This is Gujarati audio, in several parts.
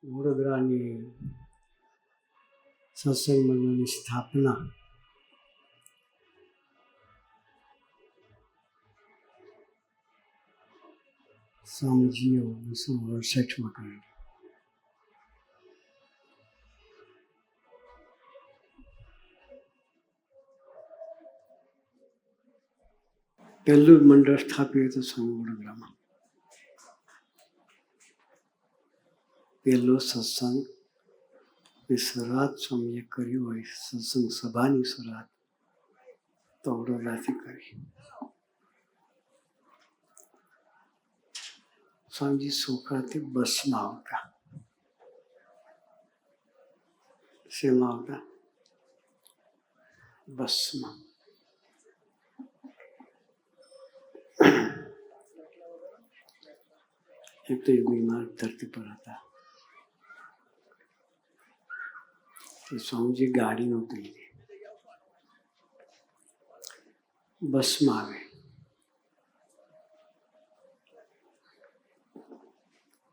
વડોદરાની સત્સંગ મંડળની સ્થાપના સ્વામીજીએ 1968 કરેલી. પહેલું મંડળ સ્થાપ્યું હતું સ્વામી વડોદરામાં. પહેલો સત્સંગ ની શરૂઆત સ્વામીએ કરી હોય, સત્સંગ સભાની શરૂઆત તો વડોદરાથી કરી. સ્વામીજી છોકરાથી બસમાં આવતા. શેમાં આવતા? બસમાં. એક તો એ બીમાર ધરતી પર હતા. સ્વામીજી ગાડી નહોતી લીધી, બસમાં આવે.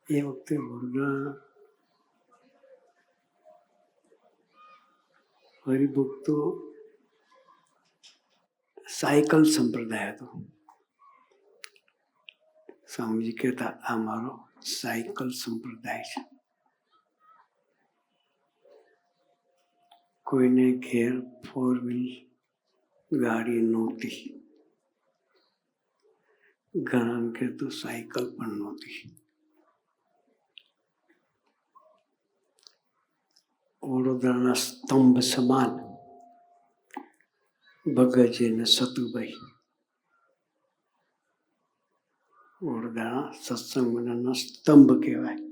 એ વખતે વડોદરા હરિભક્તો સાયકલ સંપ્રદાય હતો. સ્વામીજી કહેતા આ મારો સાયકલ સંપ્રદાય છે. કોઈને ઘેર 4-wheel ગાડી નહોતી, ઘણા કે તો સાયકલ પણ નહોતી. વડોદરાના સ્તંભ સમાન ભગતજી અને સતુભાઈ વડોદરાના સત્સંગ મંડળના સ્તંભ કહેવાય,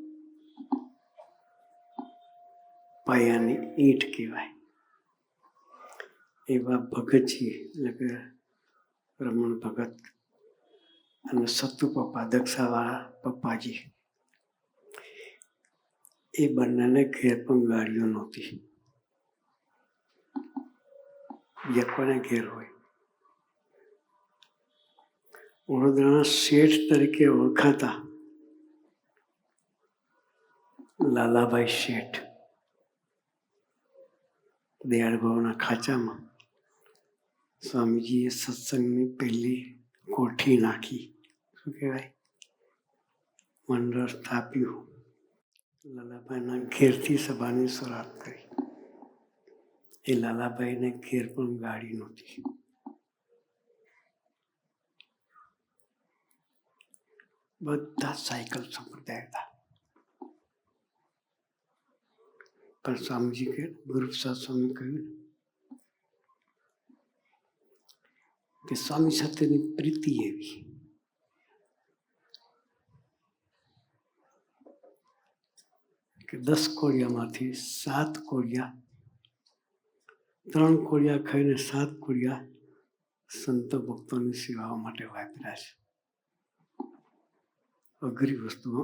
પાયાની ઈંટ કહેવાય. એવા ભગતજી એટલે કે રમણ ભગત અને સતુ પપ્પા, દક્ષાવાળા પપ્પાજી, એ બંનેને ઘેર પણ ગાડીઓ નહોતી. બીજા કોને ઘેર હોય? વડોદરાના શેઠ તરીકે ઓળખાતા લાલાભાઈ શેઠ દયાળભાવના ખાચામાં સ્વામીજીએ સત્સંગની પહેલી કોઠી નાખી. શું કહેવાય? મંડળ સ્થાપ્યું. લાલાભાઈના ઘેરથી સભાની શરૂઆત કરી. એ લાલાભાઈને ઘેર પણ ગાડી નહોતી. બધા સાયકલ સંપ્રદાય હતા. પણ સ્વામીજી કે ગુરુપ્રસાદ સ્વામી કહ્યું કે સ્વામી સાથેની પ્રીતિ એવી કે 10 કોળિયામાંથી 7 કોળિયા, 3 કોળિયા ખાઈને 7 કોળિયા સંતો ભક્તોની સેવાઓ માટે વાપર્યા છે. અઘરી વસ્તુઓ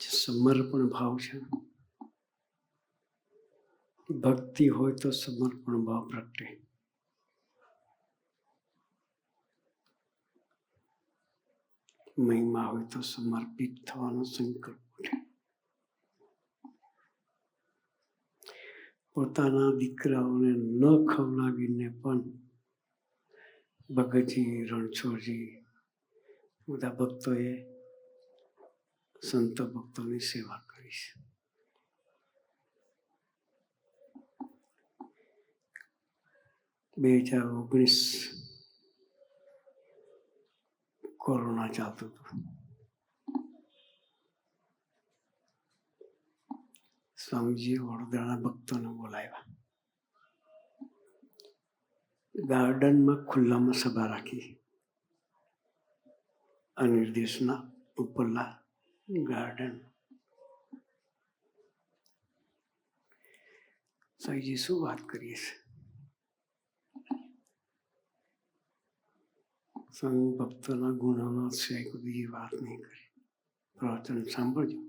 જે સમર્પણ ભાવ છે. ભક્તિ હોય તો સમર્પણ ભાવ પ્રગટે. મહિમા હોય તો સમર્પિત થવાનો સંકલ્પ ઉઠે. પોતાના દીકરાઓને ન ખવડાવીને પણ ભગતજી, રણછોડજી બધા ભક્તોએ સંતો ભક્તોની સેવા કરી છે. બે 2019 કોરોના ચાલતું હતું. સ્વામીજીએ વડોદરાના ભક્તોને બોલાવ્યા. ગાર્ડનમાં ખુલ્લામાં સભા રાખી. અનિર્દેશના ઉપરલા ગાર્ડન. સ્વામીજી શું વાત કરીએ છે? સ્વામી ભક્તોના ગુણોનો સિવાય કોઈ બીજી વાત નહીં કરી. પ્રવચન સાંભળજો.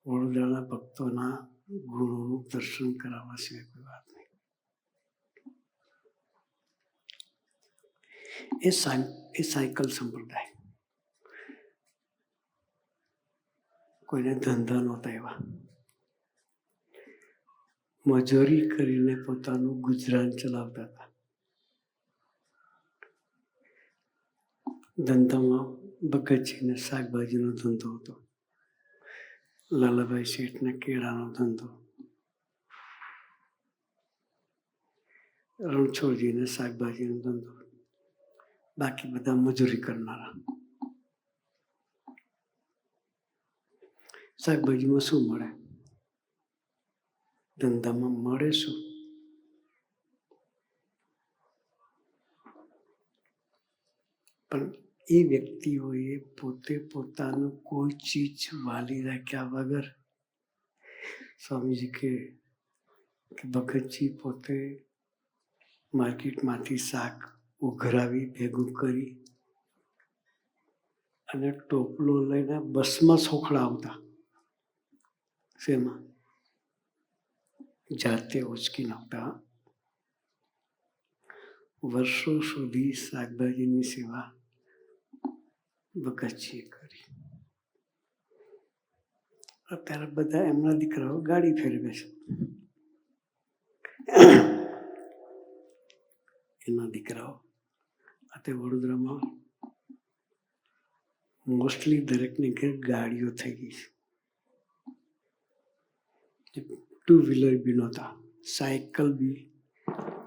વડોદરાના ભક્તોના ગુણોનું દર્શન કરાવવા સિવાય કોઈ વાત નહીં. એ સાયકલ સંપ્રદાય. કોઈને ધંધા નહોતા એવા. મજૂરી કરીને પોતાનું ગુજરાન ચલાવતા હતા. ધંધામાં ભગતજીને શાકભાજીનો ધંધો હતો, લાલાભાઈ શેઠને કેળાનો ધંધો, રણછોડજીને શાકભાજીનો ધંધો, બાકી બધા મજૂરી કરનારા. શાકભાજીમાં શું મળે? ધંધામાં મળે શું? પણ એ વ્યક્તિઓએ પોતે પોતાનું કોઈ ચીજ વાલી રાખ્યા વગર, સ્વામીજી કે ભગતજી પોતે માર્કેટમાંથી શાક ઉઘરાવી ભેગું કરી અને ટોપલો લઈને બસમાં સોખડાવતા. શેમાં? જાતે ઉચકી નાખતા. વર્ષો સુધી શાકભાજીની સેવા ભગતજીએ કરી. અત્યારે બધા એમના દીકરાઓ ગાડી ફેરવે છે. એના દીકરાઓ અત્યારે વડોદરામાં મોસ્ટલી દરેકની ઘેર ગાડીઓ થઈ ગઈ છે. 2 વ્હીલર બી નહોતા, સાયકલ બી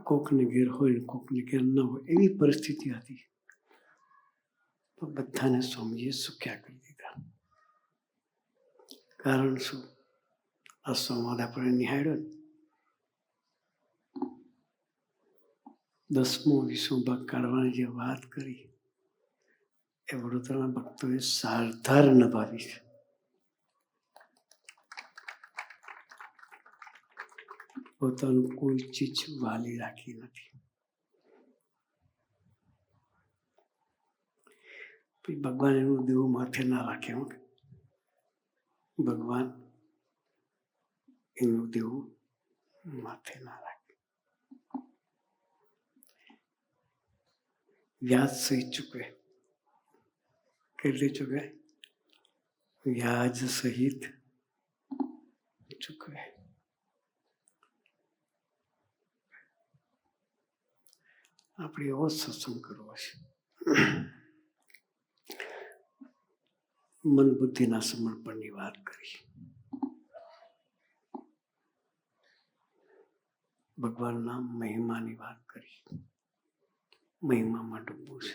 કોકને ઘેર હોય ને કોકને ઘેર ન હોય એવી પરિસ્થિતિ હતી. તો બધાને સ્વામીએ સુખ્યા કરી દીધા. કારણ શું? આ સંવાદ આપણે નિહાળ્યો ને, 10મો 20મો ભાગ કાઢવાની જે વાત કરી એ વડોદરાના ભક્તોએ સારધાર નભાવી છે. પોતાનું કોઈ ચીજ વાલી રાખી નથી. ભગવાન એનું દેવું માથે ના રાખે. ભગવાન એનું દેવું માથે ના રાખે. વ્યાજ સહિત ચૂકવે. કેટલી ચૂકવે? વ્યાજ સહિત ચૂકવે. આપણે એવો સત્સંગ કરવો છે. મન બુદ્ધિના સમર્પણની વાત કરી. ભગવાનના મહિમાની વાત કરી. મહિમામાં ડૂબવું છે.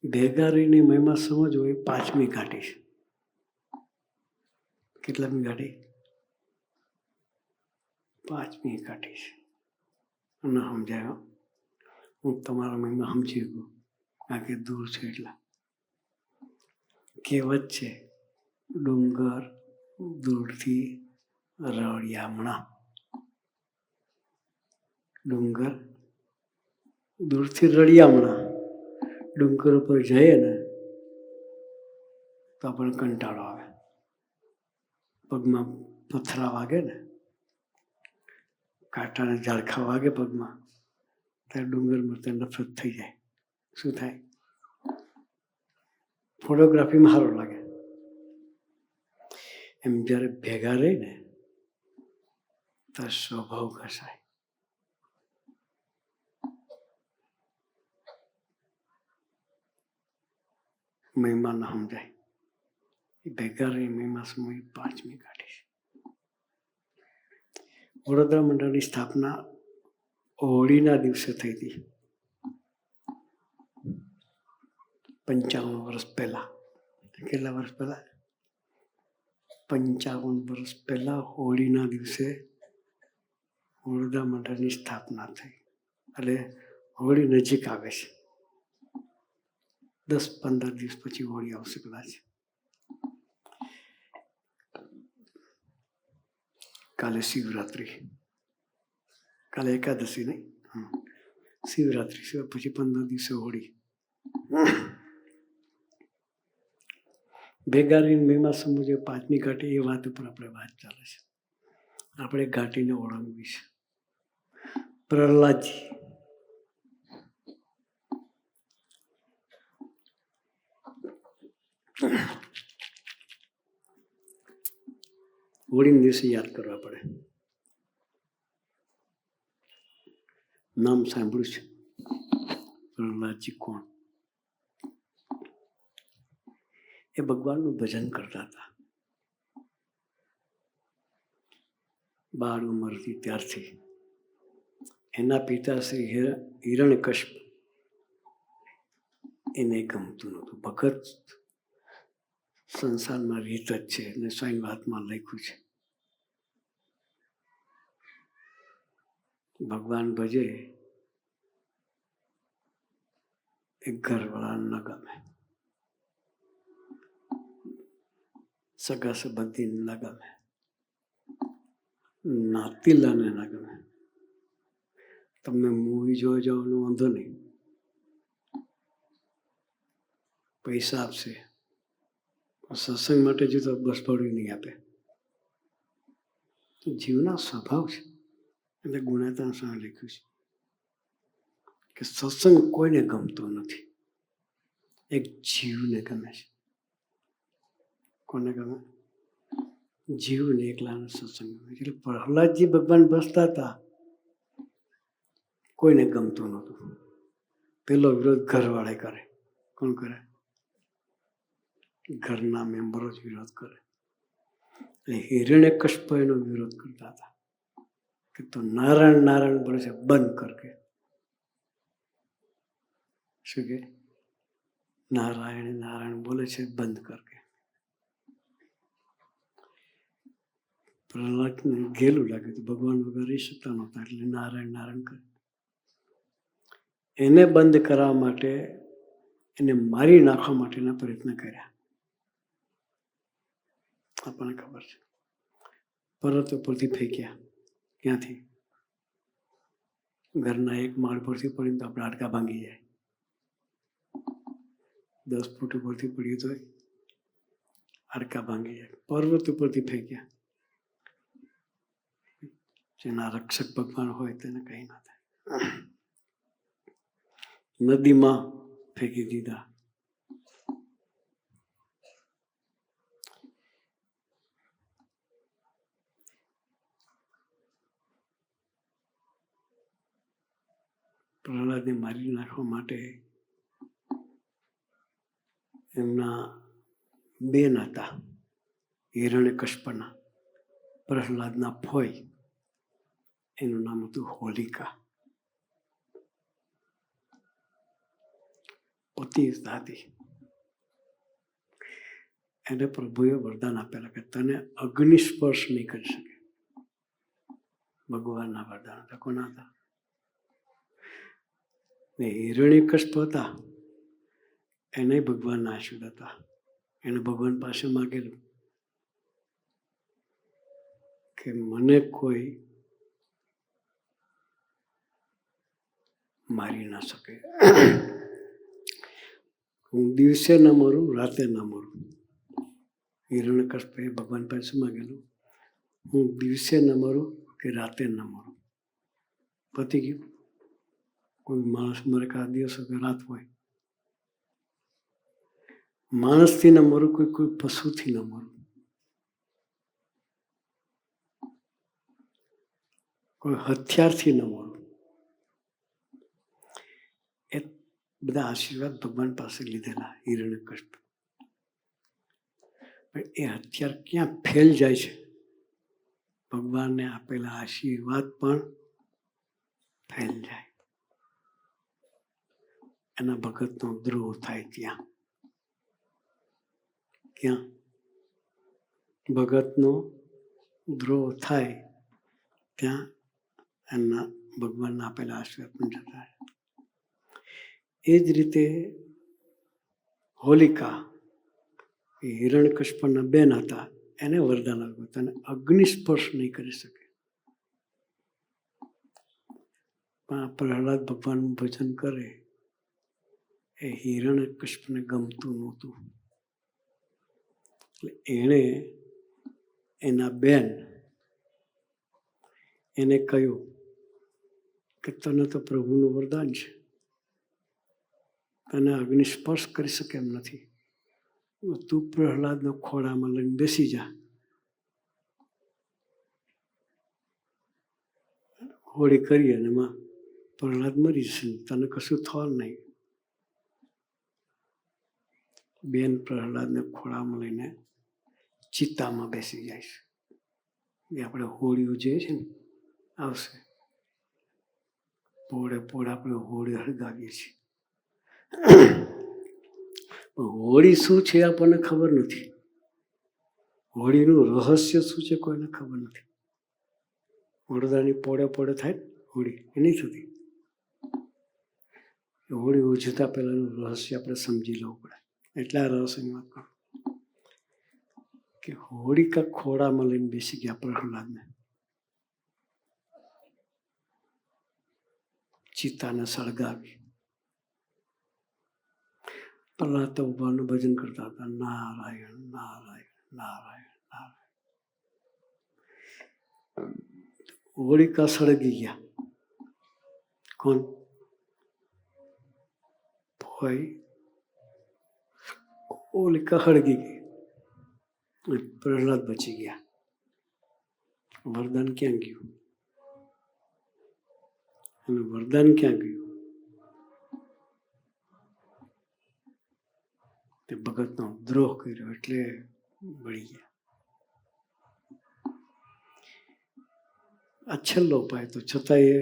ભેગા રહીને મહિમા સમજવો એ 5મી ઘાટી છે. કેટલામી ઘાટી? 5મી ઘાટી છે. ન સમજાયો? હું તમારા મહિમા સમજી ગયો, કારણ કે દૂર છે એટલા. કહેવત છે, ડુંગર દૂરથી રળિયામણા. ડુંગર દૂરથી રળિયામણા. ડુંગર ઉપર જઈએ ને તો આપણને કંટાળો આવે. પગમાં પથરા વાગે ને, કાંટાને ઝાડખા વાગે પગમાં, ત્યારે ડુંગરમાં તો નફરત થઈ જાય. શું થાય? ફોટોગ્રાફીમાં સારું લાગે. એમ જ્યારે ભેગા રહી ને તો સ્વભાવ ઘસાય. મહિમા ન સમજાય. એ ભેગા રહી મહિમા સમય 5મી ઘાટી છે. વડોદરા મંડળની સ્થાપના હોળીના દિવસે થઈ હતી, 55 વર્ષ પહેલા. કેટલા વર્ષ પહેલા? 55 વર્ષ પહેલા હોળીના દિવસે વડોદરા મંડળની સ્થાપના થઈ. એટલે હોળી નજીક આવે છે. 10-15 દિવસ પછી હોળી આવશે કદાચ. કાલે શિવરાત્રી, કાલે એકાદશી નહીં, શિવરાત્રી સિવાય પછી 15 દિવસે હોળી. ભેગા રહીને મહિમા સમજે 5મી ઘાટી, એ વાત ઉપર આપણે વાત ચાલે છે. આપણે ઘાટીને ઓળંગવી છે. પ્રહલાદજી હોળીના દિવસે યાદ કરવા પડે. નામ સાંભળ્યું છે પ્રહલાદજી કોણ? એ ભગવાનનું ભજન કરતા હતા. બાળ ઉંમરથી ત્યારથી એના પિતા શ્રી હિરણ્યકશ્યપ એને ગમતું નહોતું. ભગત સંસારમાં રીત જ છે અને સ્વયં વાતમાં લખ્યું છે. ભગવાન ભજે એક ઘરવાળાને ન ગમે, સગા સંબંધીને ન ગમે, નાતીલાને ન ગમે. તમને મૂવી જોવા જવાનો વાંધો નહીં, પૈસા આપશે, સત્સંગ માટે જો તો બસ ભાડું નહીં આપે. જીવના સ્વભાવ છે. એટલે ગુણાતાન સ્વામી લખ્યું છે કે સત્સંગ કોઈને ગમતો નથી, એક જીવને ગમે છે. કોને ગમે? જીવને એકલાને સત્સંગ ગમે. એટલે પ્રહલાદજી ભગવાન બસતા હતા, કોઈને ગમતું નહોતું. પેલો વિરોધ ઘરવાળે કરે. કોણ કરે? ઘરના મેમ્બરો જ વિરોધ કરે. એટલે હિરણ્યકશ્યપ એનો વિરોધ કરતા હતા કે તો નારાયણ નારાયણ બોલે છે, બંધ કર કે. શું કે? નારાયણ નારાયણ બોલે છે, બંધ કર કે. પ્રહલાદને ઘેલું લાગ્યું હતું, ભગવાન વગર રહી શકતા નહોતા, એટલે નારાયણ નારાયણ કરે. એને બંધ કરવા માટે, એને મારી નાખવા માટેના પ્રયત્ન કર્યા. આપણને ખબર છે. પર્વત ઉપરથી ફેંક્યા. ક્યાંથી? ઘરના એક માળ પરથી પડીને તો આપણે હાડકા ભાંગી જાય. 10 ફૂટ ઉપરથી પડ્યું તો હાડકા ભાંગી જાય. પર્વત ઉપરથી ફેંક્યા. જેના રક્ષક ભગવાન હોય તેને કંઈ ના થાય. નદીમાં ફેંકી દીધા. પ્રહલાદને મારી નાખવા માટે એમના બેન હતા, હિરણ્યકશ્યપના, પ્રહલાદના ફોઈ. એનું નામ હતું હોલિકા. પતિ હતી. એને પ્રભુએ વરદાન આપેલા કે તને અગ્નિ સ્પર્શ નહીં કરી શકે. ભગવાનના વરદાન હતા. કોના હતા? હિરણ્યકશ્યપ હતા, એને ભગવાનના આશીર્વાદ હતા. એને ભગવાન પાસે માગેલું કે મને કોઈ મારી ના શકે. હું દિવસે ન મરું, રાતે ન મરું. હિરણ્યકશ્યપે ભગવાન પાસે માગેલું, હું દિવસે ન મરું કે રાતે ન મરું. પતી ગયું. કોઈ માણસ મરે કે આ દિવસ કે રાત હોય. માણસથી ન મરું, કોઈ પશુથી ન મરું, કોઈ હથિયારથી ન મરું. એ બધા આશીર્વાદ ભગવાન પાસે લીધેલા હિરણ્યકશ્યપ. પણ એ હથિયાર ક્યાં ફેલ જાય છે? ભગવાનને આપેલા આશીર્વાદ પણ ફેલ જાય. એના ભગતનો દ્રોહ થાય ત્યાં. ક્યાં? ભગતનો દ્રોહ થાય ત્યાં એમના ભગવાનના આપેલા આશીર્વાદ પણ જતા. એ જ રીતે હોલિકા એ હિરણ્યકશ્યપના બેન હતા, એને વરદાન આપ્યું તને અગ્નિ સ્પર્શ નહીં કરી શકે. પણ પ્રહલાદ ભગવાનનું ભજન કરે એ હિરણ્યકશ્યપને ગમતું નહોતું. એટલે એણે એના બેન એને કહ્યું કે તને તો પ્રભુનું વરદાન છે, તને અગ્નિ સ્પર્શ કરી શકે એમ નથી. તું પ્રહલાદના ખોળામાં લઈને બેસી જા, હોળી કરી અને એમાં પ્રહલાદ મરી જશે, તને કશું થવાનું નહીં. બેન પ્રહલાદને ખોળામાં લઈને ચિત્તામાં બેસી જાય છે. એ આપણે હોળીઓ જોઈએ છે ને, આવશે પોળે આપણે હોળી હળગાવીએ છીએ. હોળી શું છે આપણને ખબર નથી. હોળીનું રહસ્ય શું છે કોઈને ખબર નથી. વડોદરાની પોળે થાય હોળી, એ નહીં થતી. હોળી ઉજવતા પહેલાનું રહસ્ય આપણે સમજી લેવું પડે. એટલા રહસ્યની વાત કરું કે હોળિકા ખોળામાં લઈને બેસી ગયા પ્રહલાદને, ચિતાને સળગાવી. પ્રહલાદ તો ભગવાનનું ભજન કરતા હતા, નારાયણ નારાયણ નારાયણ નારાયણ. હોળિકા સળગી ગયા. કોણ? ભાઈ હોલિકા સળગી ગઈ, પ્રહલાદ બચી ગયા. વરદાન ક્યાં ગયું? અને વરદાન ક્યાં ગયું? તે ભગતનો દ્રોહ કર્યો એટલે બળી ગયા. આ છેલ્લો ઉપાય તો છતાંય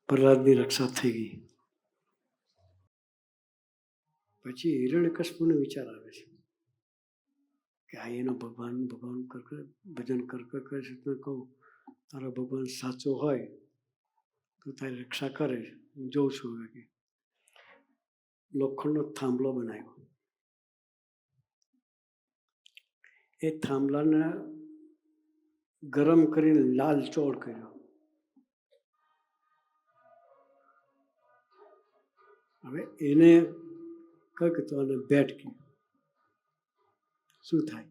પ્રહલાદની રક્ષા થઈ ગઈ. પછી હિરણ્યકશ્યપુને વિચાર આવે છે કે આ એનો ભગવાન ભજન કર છે. કહું તારો ભગવાન સાચો હોય તો તારી રક્ષા કરે. હું જોઉં છું હવે કે લોખંડનો થાંભલો બનાવ્યો. એ થાંભલાને ગરમ કરીને લાલ ચોળ કર્યો. હવે એને કઈક તો આને બેટ કર્યું. શું થાય?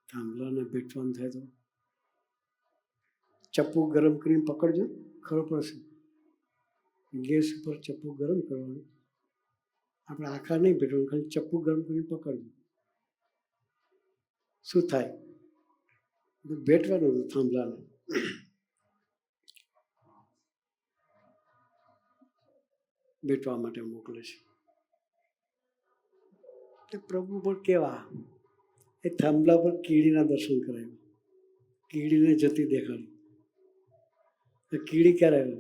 થાંભલાને બેટવાનું થાય તો ચપ્પુ ગરમ કરીને પકડજો, ખબર પડશે. ગેસ ઉપર ચપ્પુ ગરમ કરવાનું, આપણે આખા નહીં બેટવાનું, ખાલી ચપ્પુ ગરમ કરીને પકડજો. શું થાય? બેટવાનું હતું થાંભલાને. બેટવા માટે મોકલે છે. તે પ્રભુ પણ કેવા, એ થાંભલા પર કીડીના દર્શન કરાવ્યા. કીડીને જતી દેખાડી. કીડી ક્યારે આવે?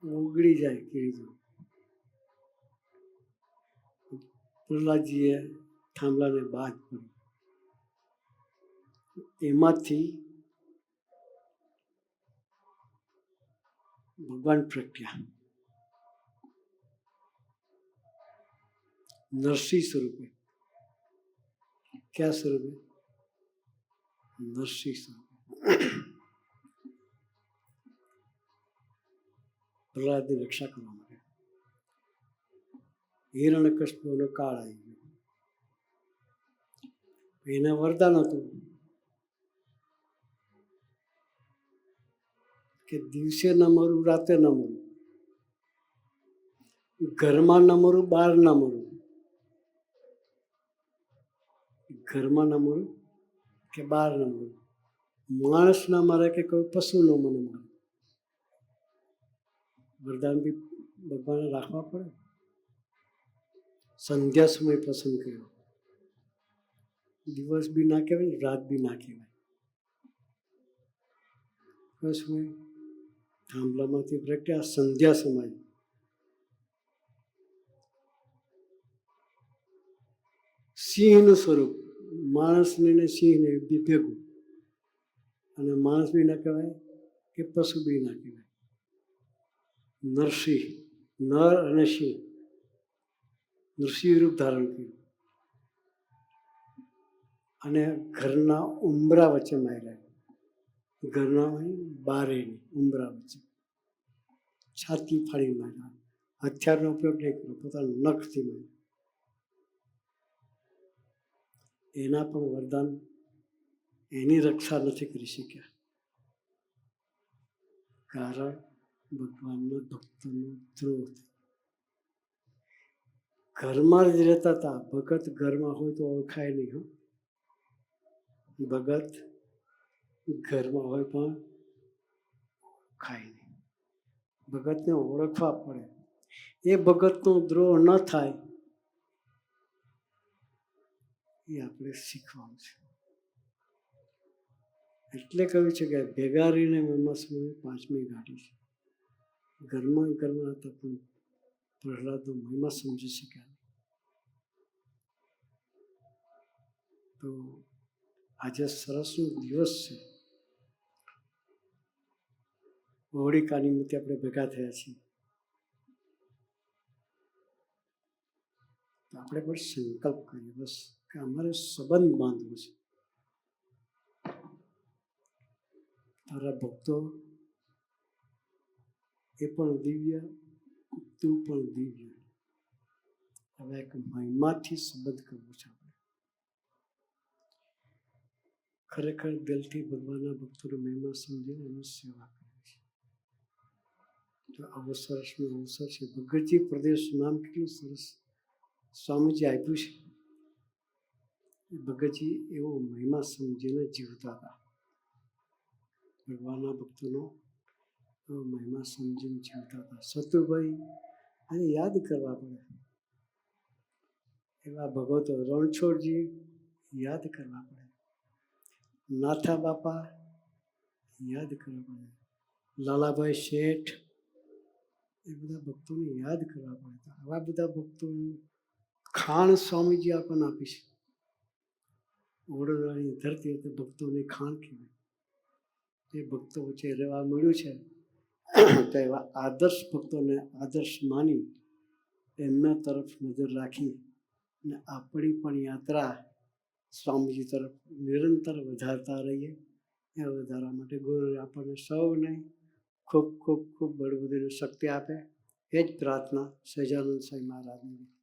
ઉગડી જાય કીડી તો. પ્રહલાદજીએ થાંભલાને બાદ કર્યું. એમાંથી ભગવાન પ્રગટ્યા નરસિંહ સ્વરૂપે. ક્યાં સ્વરૂપે? નરસિંહ સ્વરૂપે. પ્રહલાદની રક્ષા કરવા માટે. હિરણ્યકશ્યપુનો કાળ આવી ગયો. એને વરદાન હતું કે દિવસે ન મરું, રાતે ન મરું, ઘરમાં ન મરું, બહાર ન મરું. ઘરમાં ન મરું કે બહાર ન મરું, માણસ ના મારે કે કોઈ પશુ ન મને મારે. વરદાન બી ભગવાને રાખવા પડે. સંધ્યા સમય પસંદ કર્યો. દિવસ બી ના કહેવાય, રાત બી ના કહેવાય. કયો સમય? થાંભલામાંથી પ્રગટ્યા સંધ્યા સમય. સિંહનું સ્વરૂપ, માણસને ને સિંહને બી ભેગું. અને માણસ બી ના કહેવાય કે પશુ બી ના કહેવાય. નરસિંહ, નર અને સિંહ, નરસિંહ રૂપ ધારણ કર્યું. અને ઘરના ઉંબરા વચ્ચે માર્યા. ઘરના બારે ઉંબરા વચ્ચે છાતી ફાડી માર્યા. હથિયારનો ઉપયોગ નહીં કર્યો, પોતાના નખથી માર્યા. એના પણ વરદાન, એની રક્ષા નથી કરી શક્યા. કારણ ભગવાનના ભક્તનો દ્રોહ. ઘરમાં જ રહેતા હતા. ભગત ઘરમાં હોય તો ઓળખાય નહીં. હો, ભગત ઘરમાં હોય પણ ઓળખાય નહીં. ભગતને ઓળખવા પડે. એ ભગતનો દ્રોહ ન થાય એ આપણે શીખવાનું છે. એટલે કહ્યું છે કે ભેગા રહીને મહેમા સમયે પાંચમી ગાંઠી છે. ઘરમાં હતા પણ પ્રહલાદનો મહિમા સમજી શક્યા. તો આજે સરસનો દિવસ છે. હોળિકા નિમિત્તે આપણે ભેગા થયા છીએ. આપણે પણ સંકલ્પ કરીએ બસ કે અમારે સંબંધ બાંધવો છે. તારા ભક્તો એ પણ દિવ્ય, તું પણ દિવ્ય. હવે એક મહિમાથી સંબંધ કરવો છે. આપણે ખરેખર દિલથી ભગવાનના ભક્તોનો મહિમા સમજીને એની સેવા કરવી છે. તો આવો સરસનો અવસર છે. ભગતજી પ્રદેશ નામ કેટલું સરસ સ્વામીજી આપ્યું છે. ભગતજી એવો મહિમા સમજીને જીવતા હતા. ભગવાનના ભક્તોનો એવો મહિમા સમજીને જીવતા હતા. સતુભાઈ આને યાદ કરવા પડે. એવા ભગવતો રણછોડજી યાદ કરવા પડે. નાથા બાપા યાદ કરવા પડે. લાલાભાઈ શેઠ એ બધા ભક્તોને યાદ કરવા પડે. આવા બધા ભક્તોનું ખાણ સ્વામીજી આપણને આપી છે. વડોદરાની ધરતી એટલે ભક્તોની ખાણ કહેવાય. એ ભક્તો વચ્ચે રહેવા મળ્યું છે. તો એવા આદર્શ ભક્તોને આદર્શ માની એમના તરફ નજર રાખી અને આપણી પણ યાત્રા સ્વામીજી તરફ નિરંતર વધારતા રહીએ. એ વધારવા માટે ગુરુ આપણને સૌને ખૂબ ખૂબ ખૂબ બળબુદ્ધિની શક્તિ આપે. એ જ પ્રાર્થના સહજાનંદ સ્વામી મહારાજની.